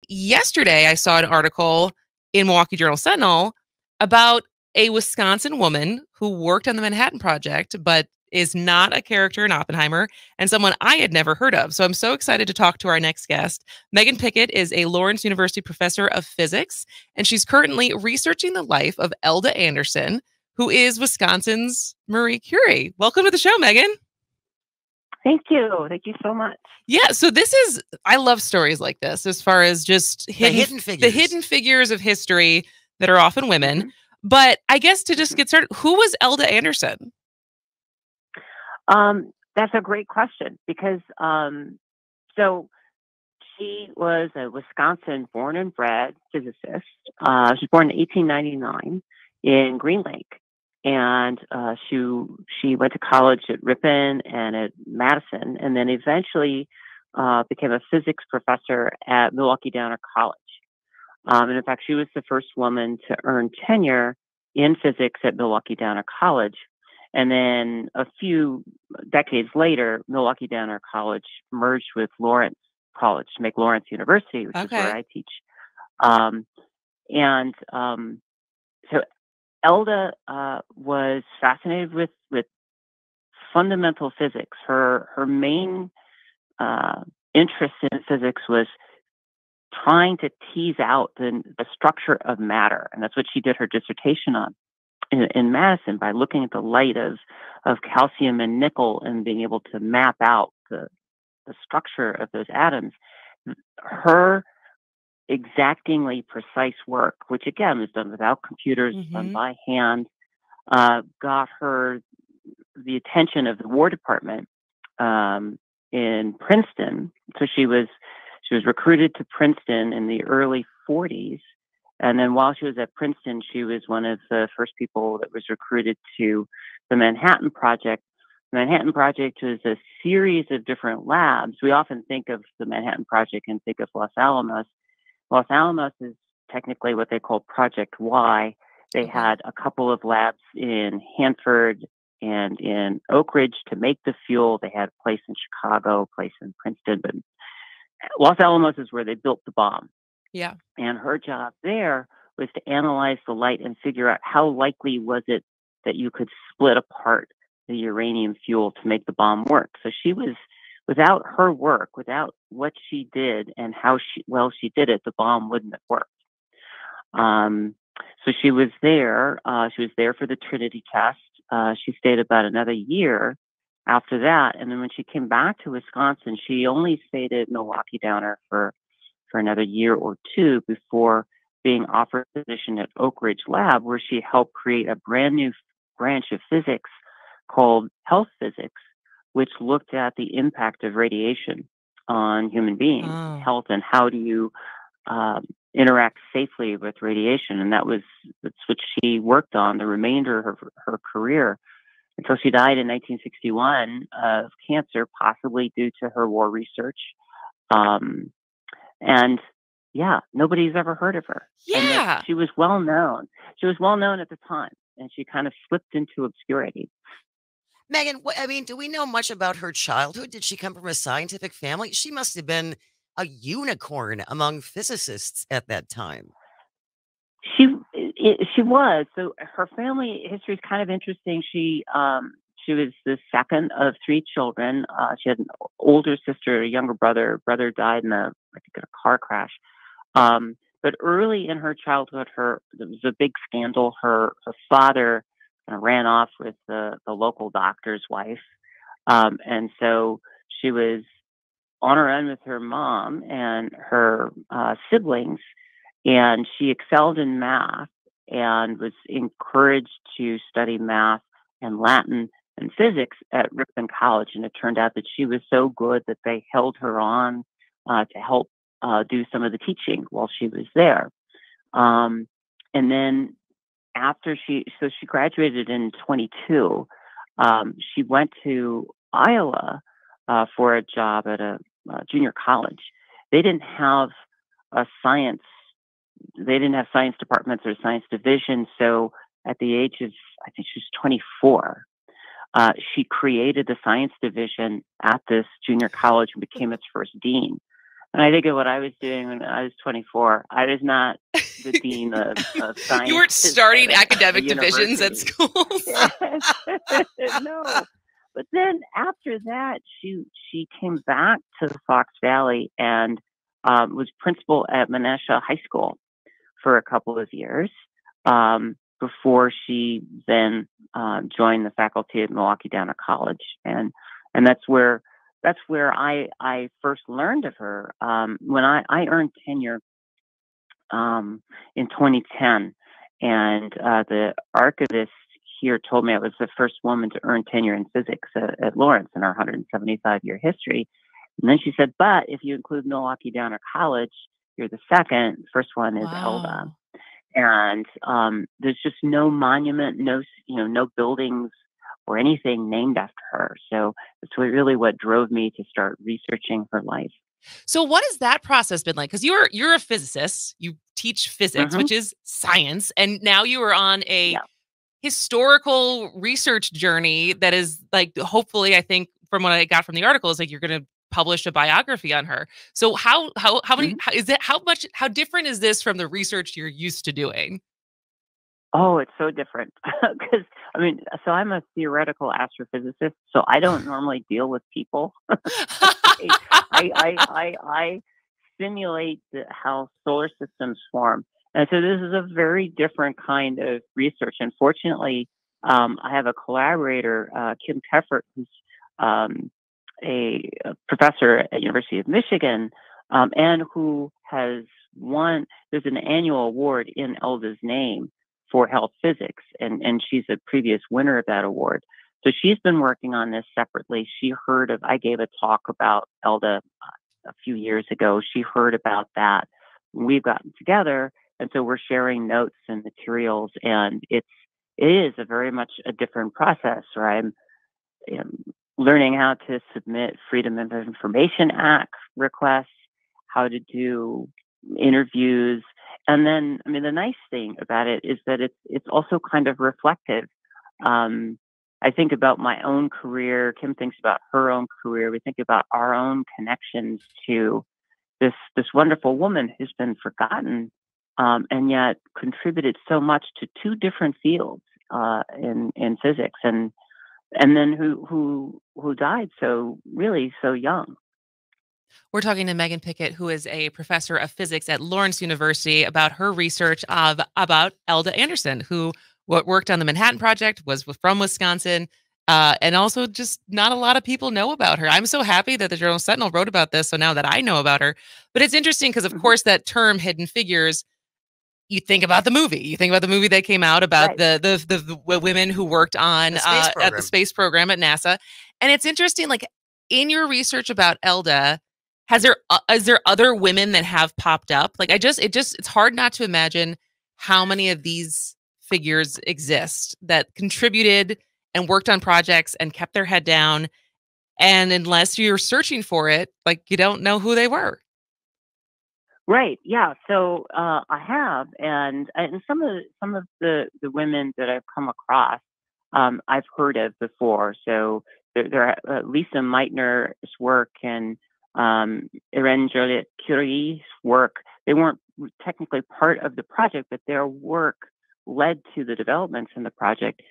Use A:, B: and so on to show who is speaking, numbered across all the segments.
A: yesterday I saw an article in Milwaukee Journal Sentinel about a Wisconsin woman who worked on the Manhattan Project, but is not a character in Oppenheimer and someone I had never heard of. So I'm so excited to talk to our next guest. Megan Pickett is a Lawrence University professor of physics, and she's currently researching the life of Elda Anderson, who is Wisconsin's Marie Curie. Welcome to the show, Megan.
B: Thank you. Thank you so much.
A: Yeah, so I love stories like this as far as just
C: the hidden
A: figures of history that are often women.
B: Mm-hmm.
A: But I guess to just get started, who was Elda Anderson?
B: That's a great question because so she was a Wisconsin born and bred physicist. She was born in 1899 in Green Lake. And she went to college at Ripon and at Madison, and then eventually became a physics professor at Milwaukee Downer College. And in fact, she was the first woman to earn tenure in physics at Milwaukee Downer College. And then a few decades later, Milwaukee Downer College merged with Lawrence College to make Lawrence University, which is where I teach. So Elda was fascinated with fundamental physics. Her main interest in physics was trying to tease out the structure of matter, and that's what she did her dissertation on in Madison, by looking at the light of calcium and nickel and being able to map out the structure of those atoms. Her exactingly precise work, which again was done without computers, done by hand, got her the attention of the War Department in Princeton. So she was recruited to Princeton in the early 40s, and then while she was at Princeton, she was one of the first people that was recruited to the Manhattan Project. The Manhattan Project was a series of different labs. We often think of the Manhattan Project and think of Los Alamos. Los Alamos is technically what they call Project Y. They had a couple of labs in Hanford and in Oak Ridge to make the fuel. They had a place in Chicago, a place in Princeton, but Los Alamos is where they built the bomb.
A: Yeah.
B: And her job there was to analyze the light and figure out how likely was it that you could split apart the uranium fuel to make the bomb work. So she was, without her work, without what she did and how well she did it, the bomb wouldn't have worked. So she was there. She was there for the Trinity test. She stayed about another year after that. And then when she came back to Wisconsin, she only stayed at Milwaukee Downer for another year or two before being offered a position at Oak Ridge Lab, where she helped create a brand new branch of physics called health physics, which looked at the impact of radiation on human beings, health, and how do you interact safely with radiation. And that's what she worked on the remainder of her career until she died in 1961 of cancer, possibly due to her war research. And yeah, nobody's ever heard of her.
A: Yeah.
B: And she was well known. She was well known at the time, and she kind of slipped into obscurity.
C: Megan, do we know much about her childhood? Did she come from a scientific family? She must have been a unicorn among physicists at that time.
B: She was. So her family history is kind of interesting. She was the second of three children. She had an older sister, a younger brother. Brother died in a car crash. But early in her childhood, there was a big scandal. Her father ran off with the local doctor's wife. And so she was on her own with her mom and her siblings, and she excelled in math and was encouraged to study math and Latin and physics at Ripon College. And it turned out that she was so good that they held her on to help do some of the teaching while she was there. And then after she graduated in 22, she went to Iowa for a job at a junior college. They didn't have science departments or science division. So at the age of, I think she was 24, she created the science division at this junior college and became its first dean. And I think of what I was doing when I was 24. I was not the dean of
A: You weren't
B: sciences
A: starting
B: at a
A: academic divisions at
B: university.
A: schools.
B: No. But then after that, she came back to Fox Valley and was principal at Menasha High School for a couple of years before she then joined the faculty at Milwaukee Downer College, and that's where I first learned of her when I earned tenure in 2010, and the archivist here told me I was the first woman to earn tenure in physics at Lawrence in our 175-year history. And then she said, but if you include Milwaukee Downer College, you're the second. First one is Elda.
A: Wow.
B: And there's just no monument, no buildings or anything named after her. So that's really what drove me to start researching her life.
A: So what has that process been like? Because you're a physicist, you teach physics,
B: Hmm.
A: which is science, and now you are on a
B: Yeah.
A: historical research journey that is like, hopefully, I think from what I got from the article is like you're going to publish a biography on her. So how many
B: Hmm.
A: how different is this from the research you're used to doing?
B: Oh, it's so different because I mean, so I'm a theoretical astrophysicist, so I don't normally deal with people. I I simulate how solar systems form, and so this is a very different kind of research. Unfortunately, I have a collaborator, Kim Teffert, who's um, a professor at University of Michigan, and who has won. There's an annual award in Elda's name for health physics, and she's a previous winner of that award. So she's been working on this separately. She heard of, I gave a talk about Elda a few years ago. She heard about that. We've gotten together, and so we're sharing notes and materials, and it is a very much a different process. Where I'm learning how to submit Freedom of Information Act requests, how to do interviews, and then I mean the nice thing about it is that it's also kind of reflective. Um, I think about my own career. Kim thinks about her own career. We think about our own connections to this wonderful woman who's been forgotten, and yet contributed so much to two different fields in physics, and then who died so really so young.
A: We're talking to Megan Pickett, who is a professor of physics at Lawrence University, about her research of about Elda Anderson, who worked on the Manhattan Project, was from Wisconsin, and also just not a lot of people know about her. I'm so happy that the Journal Sentinel wrote about this, so now that I know about her. But it's interesting because, of
B: Mhm.
A: course, that term "hidden figures." You think about the movie. You think about the movie that came out about
B: Right.
A: the women who worked on
C: The space
A: at the
C: program.
A: space program at NASA, and it's interesting. Like in your research about Elda, is there other women that have popped up? Like it's hard not to imagine how many of these figures exist that contributed and worked on projects and kept their head down. And unless you're searching for it, like you don't know who they were.
B: Right. Yeah. So I have, and some of the women that I've come across, I've heard of before. So there are Lisa Meitner's work and Irene Joliot Curie's work. They weren't technically part of the project, but their work led to the developments in the project.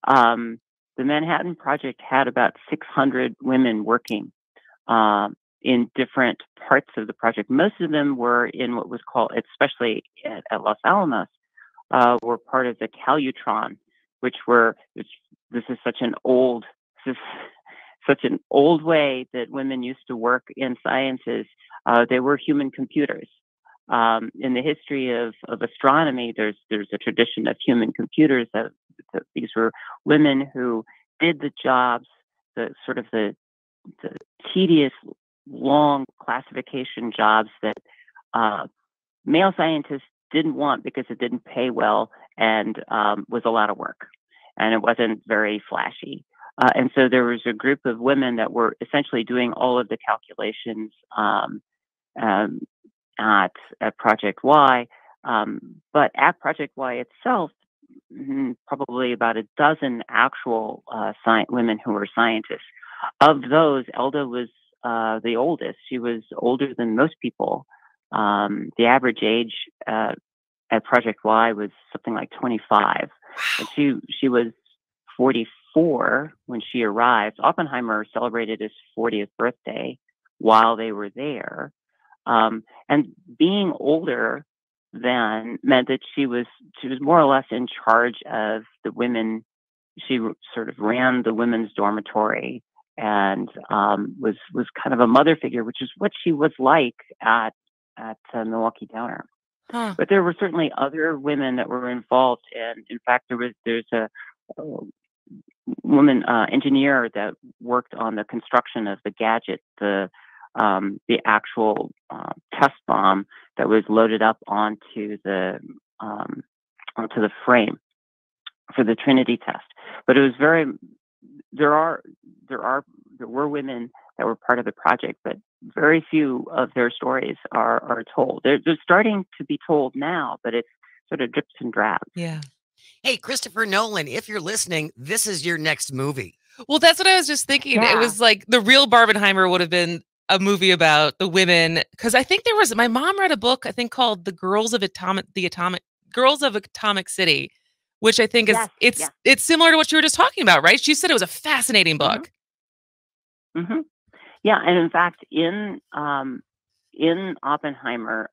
B: Um, the Manhattan Project had about 600 women working. Um, in different parts of the project. Most of them were in what was called, especially at Los Alamos, were part of the Calutron, this is such an old, this is such an old way that women used to work in sciences. They were human computers. In the history of astronomy, there's a tradition of human computers that these were women who did the jobs, the sort of the tedious, long classification jobs that uh, male scientists didn't want because it didn't pay well and was a lot of work, and it wasn't very flashy. And so there was a group of women that were essentially doing all of the calculations um, at Project Y. But at Project Y itself, probably about a dozen actual women who were scientists. Of those, Elda was the oldest. She was older than most people. The average age at Project Y was something like 25. And she was 44 when she arrived. Oppenheimer celebrated his 40th birthday while they were there. And being older then meant that she was more or less in charge of the women. She sort of ran the women's dormitory and was kind of a mother figure, which is what she was like at Milwaukee Downer.
A: Huh.
B: But there were certainly other women that were involved, and in fact, there's a woman engineer that worked on the construction of the gadget, the actual test bomb that was loaded up onto the frame for the Trinity test. But it was there were women that were part of the project, but very few of their stories are told. They're starting to be told now, but it's sort of drips and drabs.
A: Yeah.
C: Hey, Christopher Nolan, if you're listening, this is your next movie.
A: Well, that's what I was just thinking.
B: Yeah.
A: It was like the real Barbenheimer would have been a movie about the women, because I think my mom read a book, I think, called The Girls of Atomic City, which I think it's similar to what you were just talking about, right? She said it was a fascinating book.
B: Mm-hmm. Yeah, and in fact, in Oppenheimer,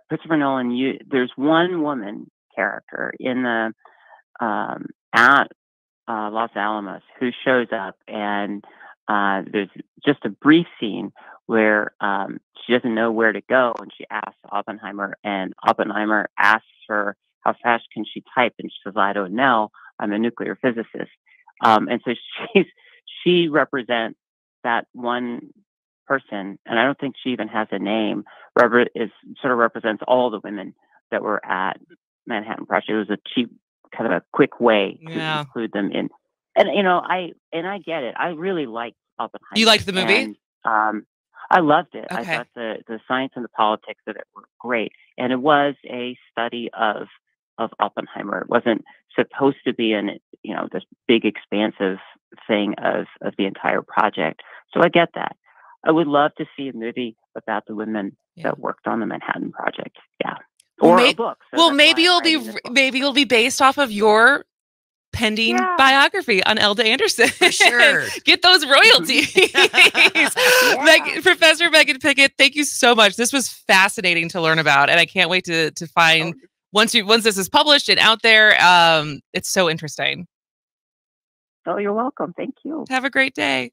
B: Christopher Nolan, there's one woman character in the at Los Alamos who shows up, and there's just a brief scene where she doesn't know where to go, and she asks Oppenheimer, and Oppenheimer asks her how fast can she type, and she says, "I don't know. I'm a nuclear physicist." And so she represents that one person, and I don't think she even has a name. Sort of represents all the women that were at Manhattan Project. It was a cheap, kind of a quick way to include them in. And I get it. I really liked Oppenheimer.
A: You liked the movie?
B: And, I loved it.
A: Okay.
B: I thought the science and the politics of it were great, and it was a study of Oppenheimer. It wasn't supposed to be this big expansive thing of the entire project. So I get that. I would love to see a movie about the women that worked on the Manhattan Project. Yeah. Or a book. So
A: maybe it'll be based off of your pending biography on Elda Anderson.
C: For sure.
A: Get those royalties. Professor Megan Pickett, thank you so much. This was fascinating to learn about, and I can't wait to find once this is published and out there. It's so interesting.
B: Oh, you're welcome. Thank you.
A: Have a great day.